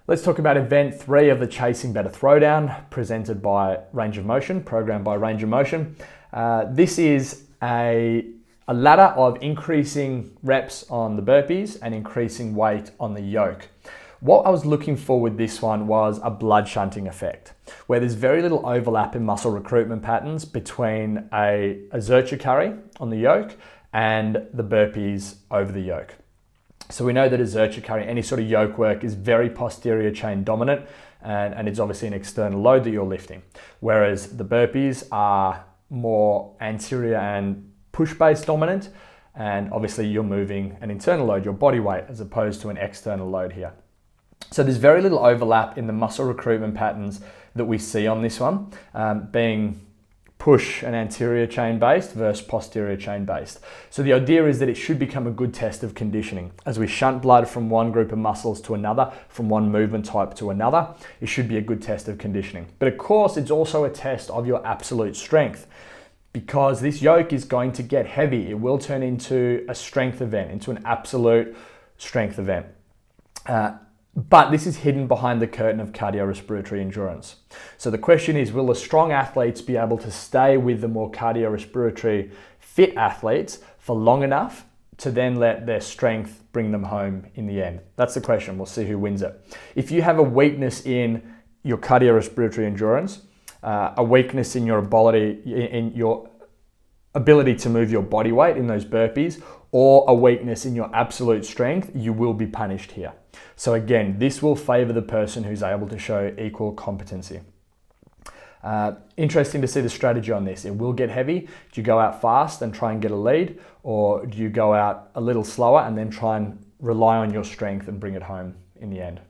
Let's talk about event 3 of the Chasing Better Throwdown, presented by Range of Motion, programmed by Range of Motion. This is a ladder of increasing reps on the burpees and increasing weight on the yoke. What I was looking for with this one was a blood shunting effect, where there's very little overlap in muscle recruitment patterns between a Zercher carry on the yoke and the burpees over the yoke. So we know that a Zercher carry, any sort of yoke work, is very posterior chain dominant, and it's obviously an external load that you're lifting. Whereas the burpees are more anterior and push-based dominant, and obviously you're moving an internal load, your body weight, as opposed to an external load here. So there's very little overlap in the muscle recruitment patterns that we see on this one, being push and anterior chain based versus posterior chain based. So the idea is that it should become a good test of conditioning. As we shunt blood from one group of muscles to another, from one movement type to another, it should be a good test of conditioning. But of course, it's also a test of your absolute strength, because this yoke is going to get heavy. It will turn into a strength event, into an absolute strength event. But this is hidden behind the curtain of cardiorespiratory endurance. So the question is, will the strong athletes be able to stay with the more cardiorespiratory fit athletes for long enough to then let their strength bring them home in the end? That's the question. We'll see who wins it. If you have a weakness in your cardiorespiratory endurance, a weakness in your ability to move your body weight in those burpees, or a weakness in your absolute strength, you will be punished here. So again, this will favor the person who's able to show equal competency. Interesting to see the strategy on this. It will get heavy. Do you go out fast and try and get a lead, or do you go out a little slower and then try and rely on your strength and bring it home in the end?